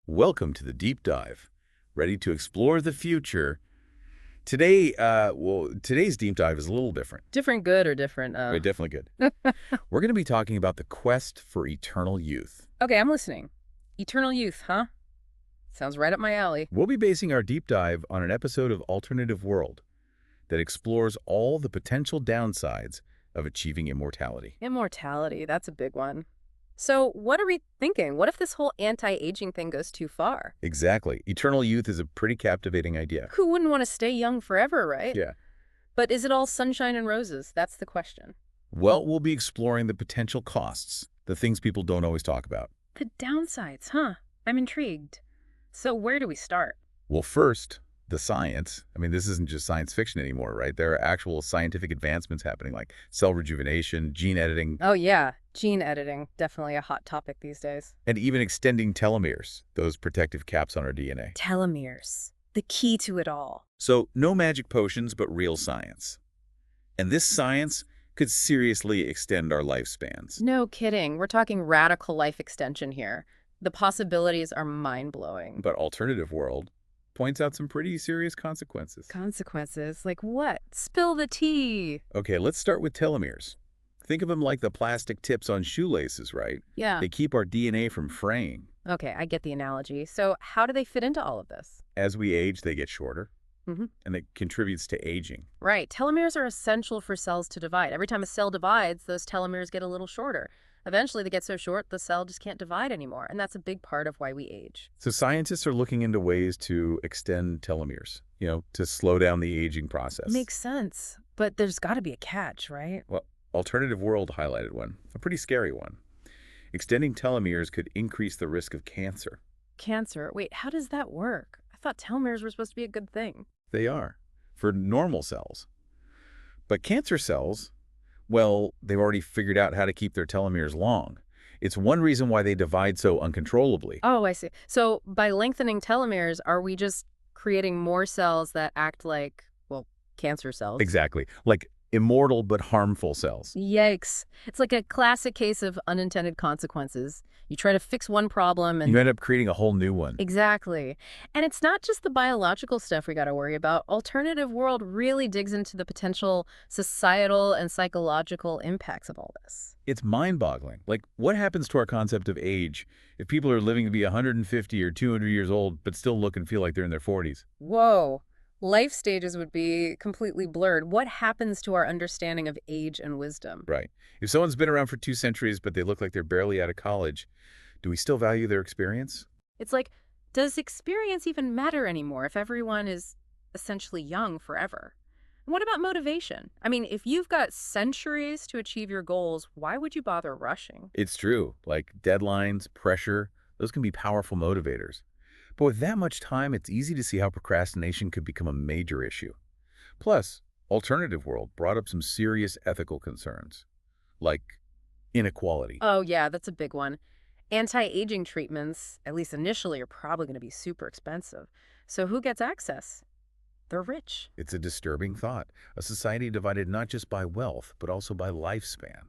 Welcome to the deep dive. Ready to explore the future? Today's deep dive is a little different. Different good or different, Right, definitely good. We're going to be talking about the quest for eternal youth. Okay, I'm listening. Eternal youth, huh? Sounds right up my alley. We'll be basing our deep dive on an episode of Alternative World that explores all the potential downsides of achieving immortality. Immortality, that's a big one. So what are we thinking? What if this whole anti-aging thing goes too far? Exactly. Eternal youth is a pretty captivating idea. Who wouldn't want to stay young forever, right? Yeah. But is it all sunshine and roses? That's the question. Well, we'll be exploring the potential costs, the things people don't always talk about. The downsides, huh? I'm intrigued. So where do we start? Well, first, the science. I mean, this isn't just science fiction anymore, right? There are actual scientific advancements happening like cell rejuvenation, gene editing, Oh yeah, gene editing, definitely a hot topic these days. and even extending telomeres, those protective caps on our DNA. Telomeres, the key to it all. So no magic potions, but real science. And this science could seriously extend our lifespans. No kidding. We're talking radical life extension here. The possibilities are mind-blowing. But Alternative World points out some pretty serious consequences. Consequences? Like what? Spill the tea. Okay, let's start with telomeres. Think of them like the plastic tips on shoelaces, right? Yeah. They keep our DNA from fraying. Okay, I get the analogy. So how do they fit into all of this? As we age, they get shorter, Mm-hmm. and it contributes to aging. Right. Telomeres are essential for cells to divide. Every time a cell divides, those telomeres get a little shorter. Eventually, they get so short, the cell just can't divide anymore. And that's a big part of why we age. So scientists are looking into ways to extend telomeres, to slow down the aging process. Makes sense. But there's got to be a catch, right? Well, Alternative World highlighted one, a pretty scary one. Extending telomeres could increase the risk of cancer. Cancer. Wait, how does that work? I thought telomeres were supposed to be a good thing. They are, for normal cells. But cancer cells, well, they've already figured out how to keep their telomeres long. It's one reason why they divide so uncontrollably. Oh, I see. So by lengthening telomeres, are we just creating more cells that act like, well, cancer cells? Exactly. Like immortal but harmful cells. Yikes. It's like a classic case of unintended consequences. You try to fix one problem and... You end up creating a whole new one. Exactly. And it's not just the biological stuff we got to worry about. Alternative World really digs into the potential societal and psychological impacts of all this. It's mind-boggling. Like, what happens to our concept of age if people are living to be 150 or 200 years old but still look and feel like they're in their 40s? Whoa. Life stages would be completely blurred. What happens to our understanding of age and wisdom? Right. If someone's been around for 2 centuries but they look like they're barely out of college, do we still value their experience? It's like, does experience even matter anymore if everyone is essentially young forever? And what about motivation? I mean, if you've got centuries to achieve your goals, why would you bother rushing? It's true. Like deadlines, pressure, those can be powerful motivators. But with that much time, it's easy to see how procrastination could become a major issue. Plus, Alternative World brought up some serious ethical concerns, like inequality. Oh, yeah, that's a big one. Anti-aging treatments, at least initially, are probably going to be super expensive. So who gets access? They're rich. It's a disturbing thought. A society divided not just by wealth, but also by lifespan.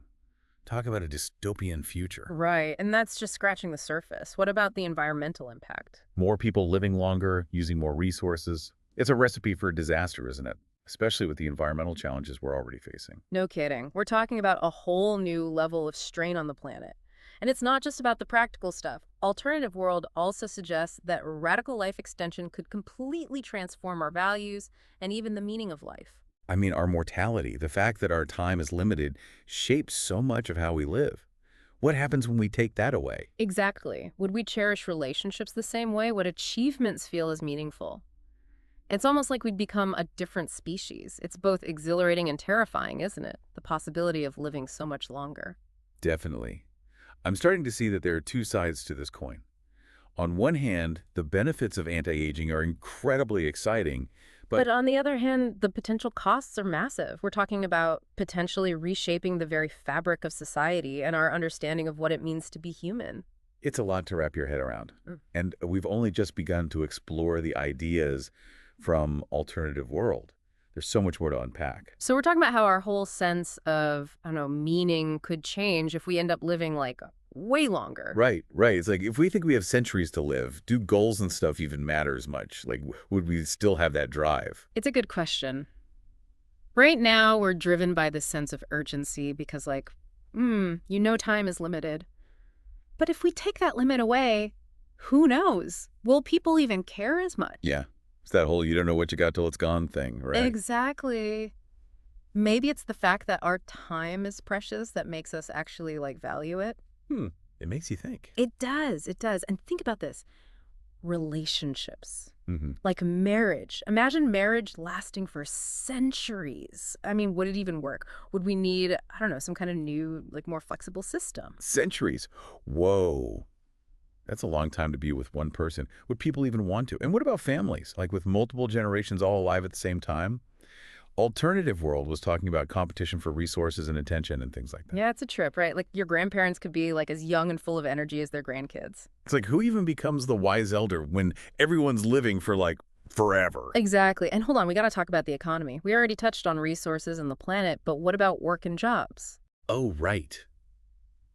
Talk about a dystopian future. Right, and that's just scratching the surface. What about the environmental impact? More people living longer, using more resources. It's a recipe for disaster, isn't it? Especially with the environmental challenges we're already facing. No kidding. We're talking about a whole new level of strain on the planet. And it's not just about the practical stuff. Alternative World also suggests that radical life extension could completely transform our values and even the meaning of life. I mean, our mortality, the fact that our time is limited, shapes so much of how we live. What happens when we take that away? Exactly. Would we cherish relationships the same way? Would achievements feel as meaningful? It's almost like we'd become a different species. It's both exhilarating and terrifying, isn't it? The possibility of living so much longer. Definitely. I'm starting to see that there are two sides to this coin. On one hand, the benefits of anti-aging are incredibly exciting, But on the other hand, the potential costs are massive. We're talking about potentially reshaping the very fabric of society and our understanding of what it means to be human. it's a lot to wrap your head around. Mm. And we've only just begun to explore the ideas from Alternative World. There's so much more to unpack. So we're talking about how our whole sense of, I don't know, meaning could change if we end up living like way longer. Right, right. It's like, if we think we have centuries to live, do goals and stuff even matter as much? Like, would we still have that drive? It's a good question. Right now, we're driven by this sense of urgency because, like, time is limited. But if we take that limit away, who knows? Will people even care as much? Yeah. It's that whole you don't know what you got till it's gone thing, right? Exactly. Maybe it's the fact that our time is precious that makes us actually, like, value it. Hmm. It makes you think. It does. It does. And think about this. Relationships. Mm-hmm. Like marriage. Imagine marriage lasting for centuries. I mean, would it even work? Would we need, I don't know, some kind of new, like, more flexible system? Centuries. Whoa. That's a long time to be with one person. Would people even want to? And what about families? Like with multiple generations all alive at the same time? Alternative World was talking about competition for resources and attention and things like that. Yeah, it's a trip, right? Like your grandparents could be like as young and full of energy as their grandkids. It's like, who even becomes the wise elder when everyone's living for like forever? Exactly. And hold on, we got to talk about the economy. We already touched on resources and the planet, but what about work and jobs? Oh, right.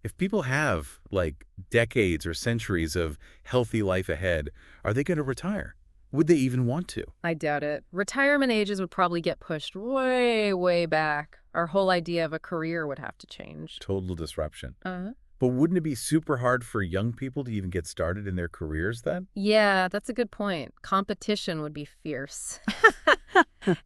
If people have like decades or centuries of healthy life ahead, are they going to retire? Would they even want to? I doubt it. Retirement ages would probably get pushed way, way back. Our whole idea of a career would have to change. Total disruption. Uh-huh. But wouldn't it be super hard for young people to even get started in their careers then? Yeah, that's a good point. Competition would be fierce.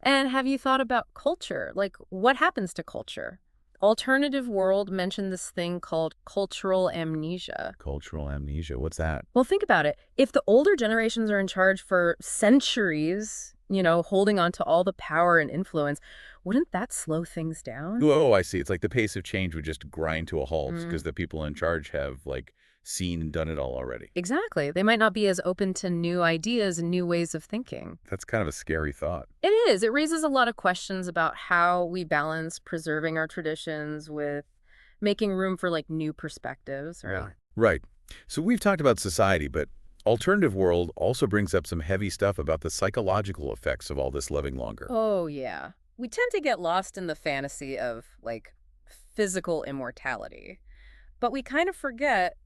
And have you thought about culture? Like, what happens to culture? Alternative World mentioned this thing called cultural amnesia. Cultural amnesia. What's that? Well, think about it. If the older generations are in charge for centuries, holding on to all the power and influence, wouldn't that slow things down? Oh, I see. It's like the pace of change would just grind to a halt Mm. because the people in charge have like seen and done it all already. Exactly. They might not be as open to new ideas and new ways of thinking. That's kind of a scary thought. It is. It raises a lot of questions about how we balance preserving our traditions with making room for like new perspectives, right? Right. So we've talked about society, but Alternative World also brings up some heavy stuff about the psychological effects of all this living longer. Oh, yeah. We tend to get lost in the fantasy of like physical immortality, but we kind of forget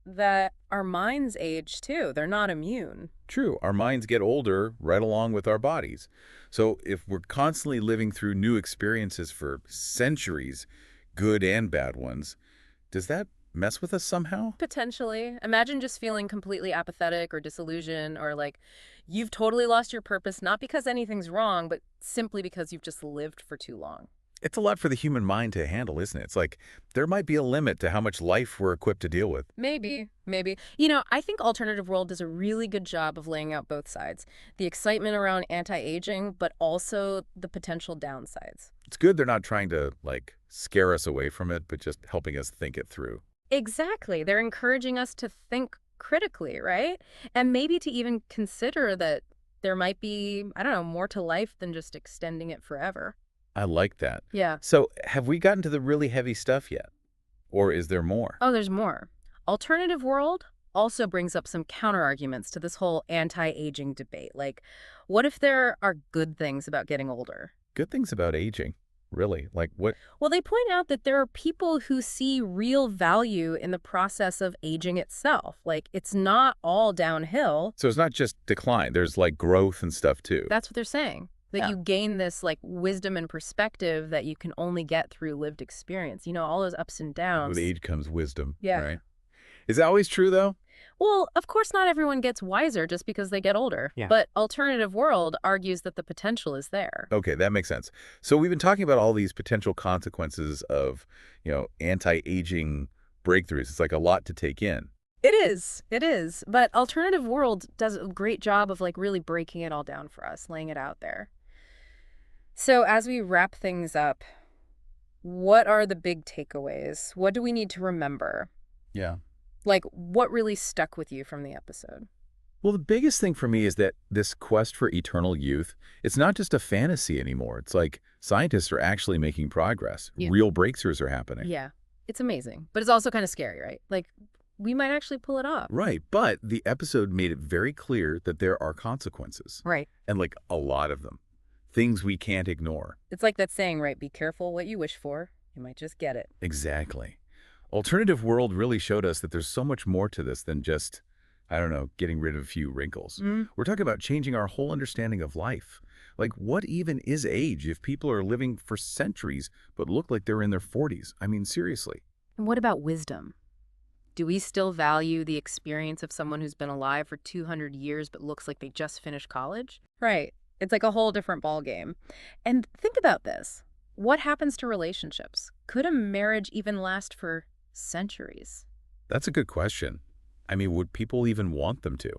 that our minds age too. They're not immune. True, our minds get older right along with our bodies. So if we're constantly living through new experiences for centuries, good and bad ones, does that mess with us somehow? Potentially. Imagine just feeling completely apathetic or disillusioned or like you've totally lost your purpose, not because anything's wrong, but simply because you've just lived for too long. It's a lot for the human mind to handle, isn't it? It's like there might be a limit to how much life we're equipped to deal with. Maybe, maybe. I think Alternative World does a really good job of laying out both sides. The excitement around anti-aging, but also the potential downsides. It's good they're not trying to, like, scare us away from it, but just helping us think it through. Exactly. They're encouraging us to think critically, right? And maybe to even consider that there might be, I don't know, more to life than just extending it forever. I like that. Yeah. So have we gotten to the really heavy stuff yet? Or is there more? Oh, there's more. Alternative World also brings up some counterarguments to this whole anti-aging debate. Like, what if there are good things about getting older? Good things about aging. Really? Like what? Well, they point out that there are people who see real value in the process of aging itself. Like, it's not all downhill. So it's not just decline. There's like growth and stuff too. That's what they're saying. That Yeah. you gain this, like, wisdom and perspective that you can only get through lived experience. All those ups and downs. With age comes wisdom. Yeah. Right? Is that always true though? Well, of course, not everyone gets wiser just because they get older. Yeah. But Alternative World argues that the potential is there. Okay, that makes sense. So we've been talking about all these potential consequences of, anti-aging breakthroughs. It's like a lot to take in. It is. It is. But Alternative World does a great job of, like, really breaking it all down for us, laying it out there. So as we wrap things up, what are the big takeaways? What do we need to remember? Yeah. Like, what really stuck with you from the episode? Well, the biggest thing for me is that this quest for eternal youth, it's not just a fantasy anymore. It's like scientists are actually making progress. Yeah. Real breakthroughs are happening. Yeah, it's amazing. But it's also kind of scary, right? Like, we might actually pull it off. Right. But the episode made it very clear that there are consequences. Right. And like a lot of them. Things we can't ignore. It's like that saying, right? Be careful what you wish for. You might just get it. Exactly. Alternative World really showed us that there's so much more to this than just, I don't know, getting rid of a few wrinkles. Mm. We're talking about changing our whole understanding of life. Like, what even is age if people are living for centuries but look like they're in their 40s? I mean, seriously. And what about wisdom? Do we still value the experience of someone who's been alive for 200 years but looks like they just finished college? Right. It's like a whole different ballgame. And think about this. What happens to relationships? Could a marriage even last for centuries? That's a good question. I mean, would people even want them to?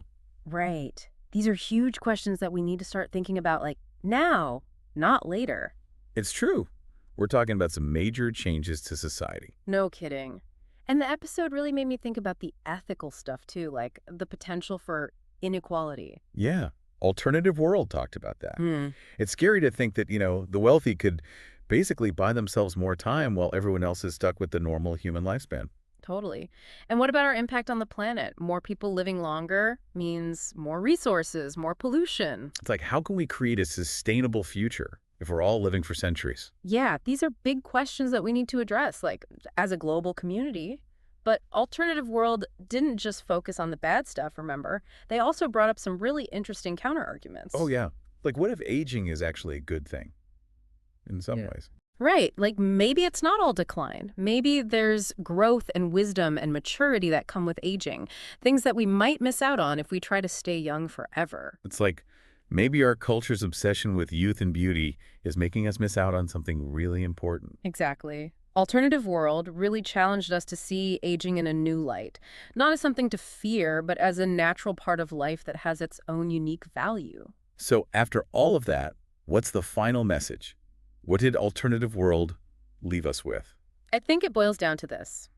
Right. These are huge questions that we need to start thinking about, like, now, not later. It's true. We're talking about some major changes to society. No kidding. And the episode really made me think about the ethical stuff too, like the potential for inequality. Yeah. Alternative World talked about that. Hmm. It's scary to think that, the wealthy could basically buy themselves more time while everyone else is stuck with the normal human lifespan. Totally. And what about our impact on the planet? More people living longer means more resources, more pollution. It's like, how can we create a sustainable future if we're all living for centuries? Yeah, these are big questions that we need to address, like as a global community. But Alternative World didn't just focus on the bad stuff, remember? They also brought up some really interesting Oh, counterarguments. yeah. Like, what if aging is actually a good thing in some ways? Right, like maybe it's not all decline. Maybe there's growth and wisdom and maturity that come with aging, things that we might miss out on if we try to stay young forever. It's like maybe our culture's obsession with youth and beauty is making us miss out on something really important. Exactly. Alternative World really challenged us to see aging in a new light, not as something to fear, but as a natural part of life that has its own unique value. So after all of that, what's the final message? What did Alternative World leave us with? I think it boils down to this.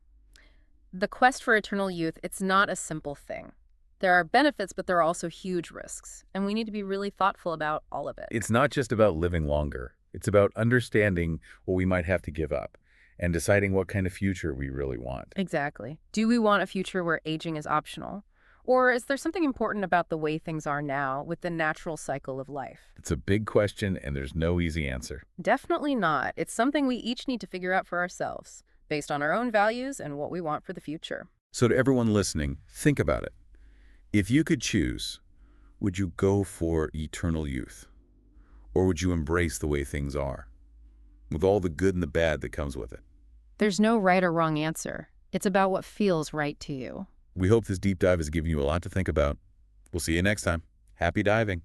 The quest for eternal youth, it's not a simple thing. There are benefits, but there are also huge risks, and we need to be really thoughtful about all of it. It's not just about living longer. It's about understanding what we might have to give up and deciding what kind of future we really want. Exactly. Do we want a future where aging is optional? Or is there something important about the way things are now with the natural cycle of life? It's a big question, and there's no easy answer. Definitely not. It's something we each need to figure out for ourselves, based on our own values and what we want for the future. So to everyone listening, think about it. If you could choose, would you go for eternal youth? Or would you embrace the way things are, with all the good and the bad that comes with it? There's no right or wrong answer. It's about what feels right to you. We hope this deep dive has given you a lot to think about. We'll see you next time. Happy diving.